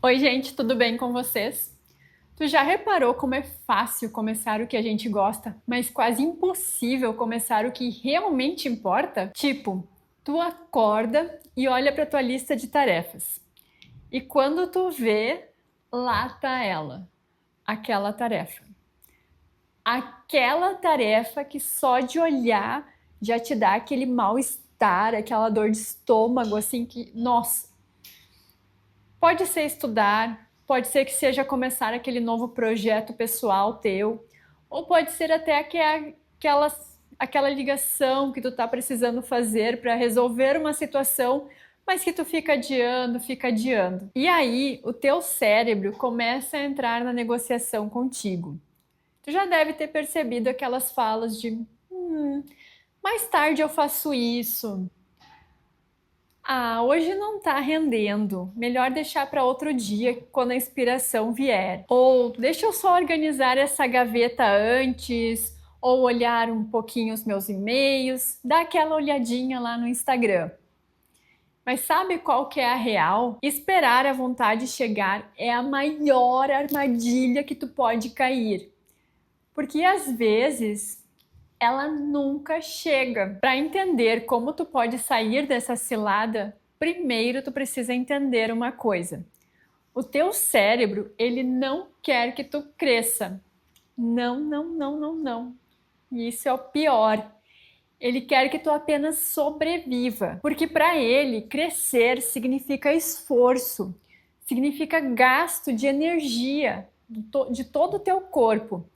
Oi, gente, tudo bem com vocês? Tu já reparou como é fácil começar o que a gente gosta, mas quase impossível começar o que realmente importa? Tipo, tu acorda e olha para tua lista de tarefas. E quando tu vê, lá tá ela, aquela tarefa. Aquela tarefa que só de olhar já te dá aquele mal-estar, aquela dor de estômago, assim que, nossa, pode ser estudar, pode ser que seja começar aquele novo projeto pessoal teu, ou pode ser até aquela ligação que tu tá precisando fazer para resolver uma situação, mas que tu fica adiando, fica adiando. E aí, o teu cérebro começa a entrar na negociação contigo. Tu já deve ter percebido aquelas falas de mais tarde eu faço isso. Ah, hoje não tá rendendo. Melhor deixar para outro dia, quando a inspiração vier. Ou deixa eu só organizar essa gaveta antes, ou olhar um pouquinho os meus e-mails, dar aquela olhadinha lá no Instagram. Mas sabe qual que é a real? Esperar a vontade chegar é a maior armadilha que tu pode cair. Porque às vezes ela nunca chega. Para entender como tu pode sair dessa cilada, primeiro tu precisa entender uma coisa. O teu cérebro, ele não quer que tu cresça. Não, não, não, não, não. E isso é o pior. Ele quer que tu apenas sobreviva, porque para ele crescer significa esforço, significa gasto de energia de todo o teu corpo.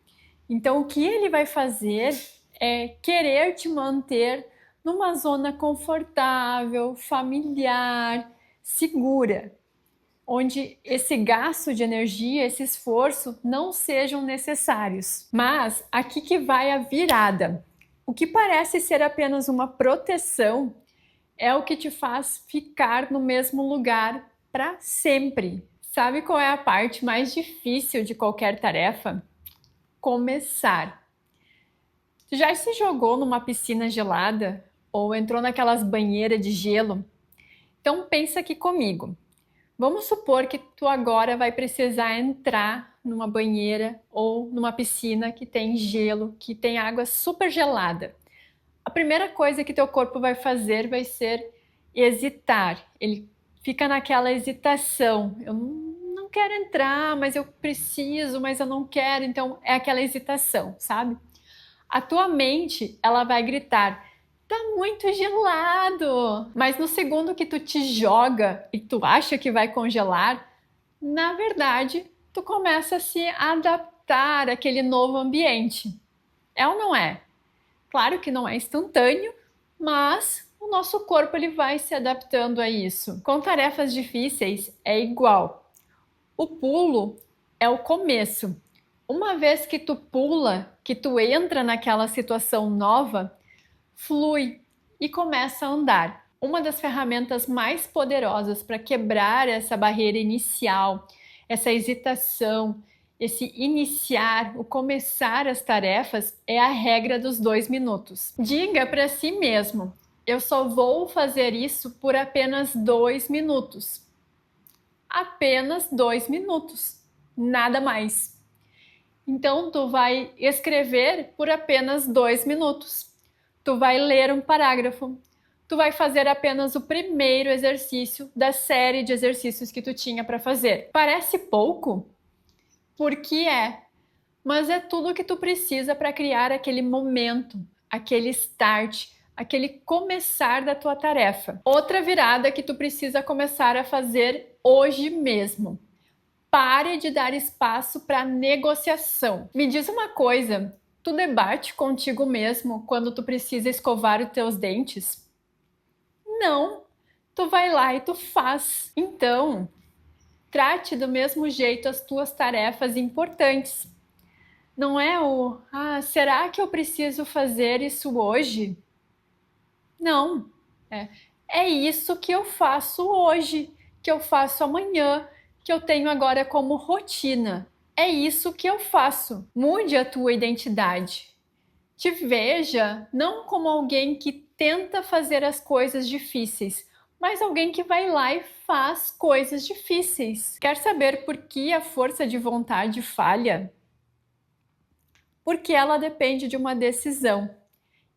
Então, o que ele vai fazer é querer te manter numa zona confortável, familiar, segura, onde esse gasto de energia, esse esforço não sejam necessários. Mas aqui que vai a virada. O que parece ser apenas uma proteção é o que te faz ficar no mesmo lugar para sempre. Sabe qual é a parte mais difícil de qualquer tarefa? Começar. Tu já se jogou numa piscina gelada ou entrou naquelas banheiras de gelo? Então pensa aqui comigo. Vamos supor que tu agora vai precisar entrar numa banheira ou numa piscina que tem gelo, que tem água super gelada. A primeira coisa que teu corpo vai fazer vai ser hesitar. Ele fica naquela hesitação. Eu não quero entrar, mas eu preciso, mas eu não quero. Então é aquela hesitação, sabe? A tua mente, ela vai gritar: tá muito gelado! Mas no segundo que tu te joga e tu acha que vai congelar, na verdade, tu começa a se adaptar àquele novo ambiente. É ou não é? Claro que não é instantâneo, mas o nosso corpo ele vai se adaptando a isso. Com tarefas difíceis é igual. O pulo é o começo. Uma vez que tu pula, que tu entra naquela situação nova, flui e começa a andar. Uma das ferramentas mais poderosas para quebrar essa barreira inicial, essa hesitação, esse iniciar, o começar as tarefas, é a regra dos 2 minutos. Diga para si mesmo: eu só vou fazer isso por apenas 2 minutos. Apenas 2 minutos, nada mais. Então, tu vai escrever por apenas 2 minutos. Tu vai ler um parágrafo. Tu vai fazer apenas o primeiro exercício da série de exercícios que tu tinha para fazer. Parece pouco? Porque é. Mas é tudo o que tu precisa para criar aquele momento, aquele start, aquele começar da tua tarefa. Outra virada que tu precisa começar a fazer hoje mesmo. Pare de dar espaço para negociação. Me diz uma coisa, tu debate contigo mesmo quando tu precisa escovar os teus dentes? Não, tu vai lá e tu faz. Então, trate do mesmo jeito as tuas tarefas importantes. Não é será que eu preciso fazer isso hoje? Não, é isso que eu faço hoje, que eu faço amanhã, que eu tenho agora como rotina. É isso que eu faço. Mude a tua identidade. Te veja não como alguém que tenta fazer as coisas difíceis, mas alguém que vai lá e faz coisas difíceis. Quer saber por que a força de vontade falha? Porque ela depende de uma decisão.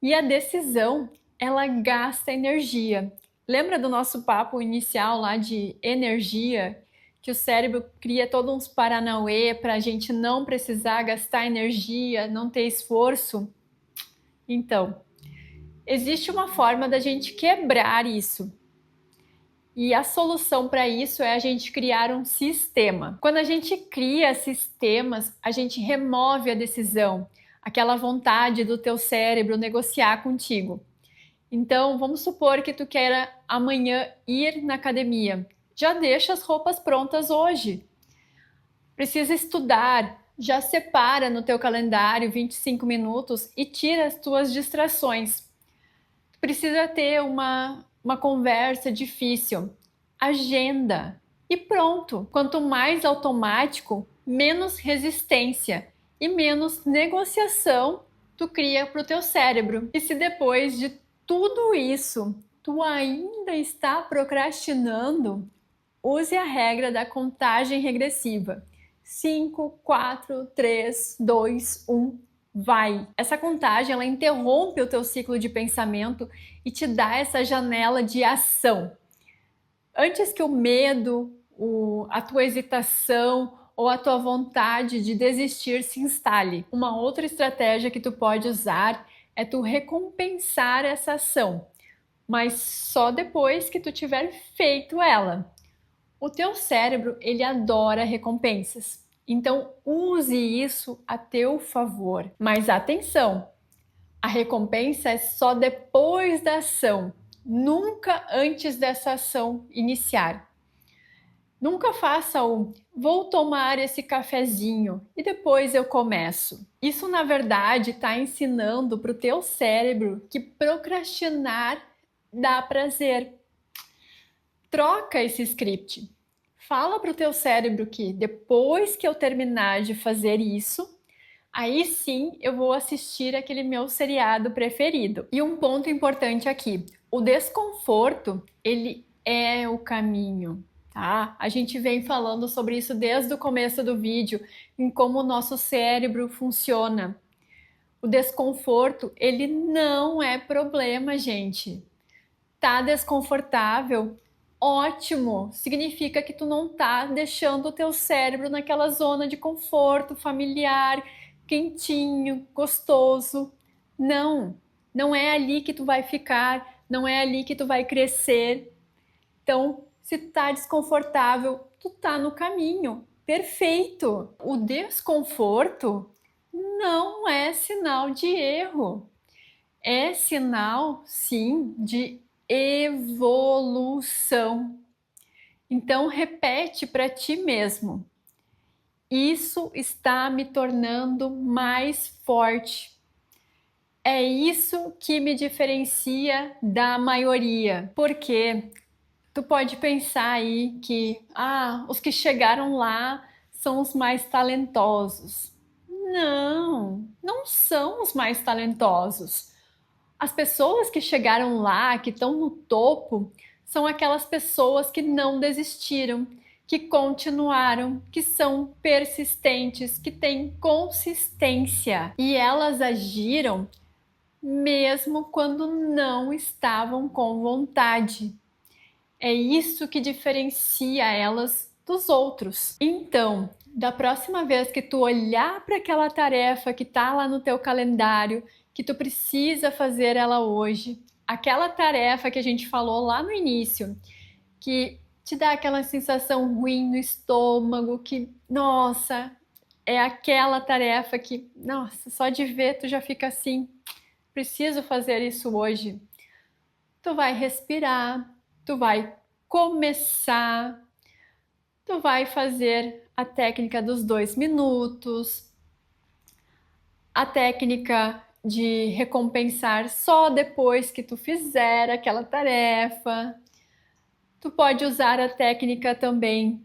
E a decisão, ela gasta energia. Lembra do nosso papo inicial lá de energia? Que o cérebro cria todos uns paranauê para a gente não precisar gastar energia, não ter esforço? Então, existe uma forma da gente quebrar isso. E a solução para isso é a gente criar um sistema. Quando a gente cria sistemas, a gente remove a decisão, aquela vontade do teu cérebro negociar contigo. Então, vamos supor que tu queira amanhã ir na academia. Já deixa as roupas prontas hoje. Precisa estudar, já separa no teu calendário 25 minutos e tira as tuas distrações. Precisa ter uma conversa difícil, agenda e pronto. Quanto mais automático, menos resistência e menos negociação tu cria para o teu cérebro. E se depois de tudo isso tu ainda está procrastinando, use a regra da contagem regressiva. 5, 4, 3, 2, 1, vai! Essa contagem, ela interrompe o teu ciclo de pensamento e te dá essa janela de ação. Antes que o medo, a tua hesitação ou a tua vontade de desistir se instale. Uma outra estratégia que tu pode usar é tu recompensar essa ação, mas só depois que tu tiver feito ela. O teu cérebro, ele adora recompensas. Então, use isso a teu favor. Mas atenção, a recompensa é só depois da ação, nunca antes dessa ação iniciar. Nunca faça o vou tomar esse cafezinho e depois eu começo. Isso, na verdade, está ensinando para o teu cérebro que procrastinar dá prazer. Troca esse script. Fala para o teu cérebro que depois que eu terminar de fazer isso, aí sim eu vou assistir aquele meu seriado preferido. E um ponto importante aqui, o desconforto, ele é o caminho, tá? A gente vem falando sobre isso desde o começo do vídeo, em como o nosso cérebro funciona. O desconforto, ele não é problema, gente. Tá desconfortável? Ótimo! Significa que tu não tá deixando o teu cérebro naquela zona de conforto familiar, quentinho, gostoso. Não, não é ali que tu vai ficar, não é ali que tu vai crescer. Então, se tá desconfortável, tu tá no caminho. Perfeito! O desconforto não é sinal de erro. É sinal, sim, de evolução. Então, repete para ti mesmo. Isso está me tornando mais forte. É isso que me diferencia da maioria. Porque tu pode pensar aí que os que chegaram lá são os mais talentosos. Não, não são os mais talentosos. As pessoas que chegaram lá, que estão no topo, são aquelas pessoas que não desistiram, que continuaram, que são persistentes, que têm consistência. E elas agiram mesmo quando não estavam com vontade. É isso que diferencia elas dos outros. Então, da próxima vez que tu olhar para aquela tarefa que está lá no teu calendário, que tu precisa fazer ela hoje, aquela tarefa que a gente falou lá no início, que te dá aquela sensação ruim no estômago, que, nossa, é aquela tarefa que, nossa, só de ver tu já fica assim, preciso fazer isso hoje. Tu vai respirar, tu vai começar, tu vai fazer a técnica dos 2 minutos, a técnica de recompensar só depois que tu fizer aquela tarefa. Tu pode usar a técnica também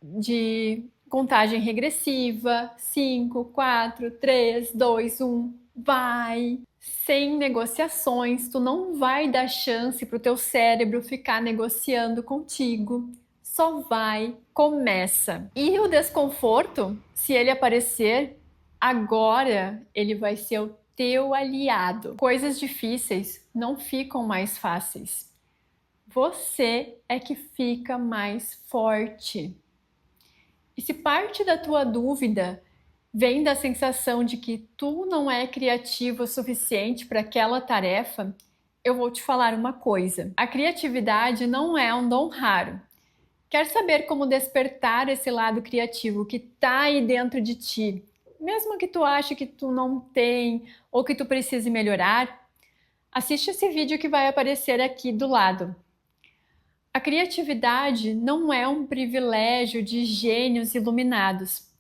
de contagem regressiva, 5, 4, 3, 2, 1, vai! sem negociações, tu não vai dar chance para o teu cérebro ficar negociando contigo. Só vai, começa. E o desconforto, se ele aparecer, agora ele vai ser o teu aliado. Coisas difíceis não ficam mais fáceis. Você é que fica mais forte. E se parte da tua dúvida vem da sensação de que tu não é criativo o suficiente para aquela tarefa, eu vou te falar uma coisa. A criatividade não é um dom raro. Quer saber como despertar esse lado criativo que está aí dentro de ti, mesmo que tu ache que tu não tem ou que tu precise melhorar? Assiste esse vídeo que vai aparecer aqui do lado. A criatividade não é um privilégio de gênios iluminados.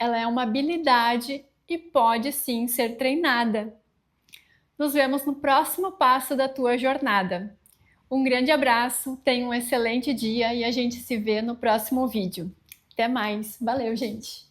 Ela é uma habilidade e pode sim ser treinada. Nos vemos no próximo passo da tua jornada. Um grande abraço, tenha um excelente dia e a gente se vê no próximo vídeo. Até mais. Valeu, gente!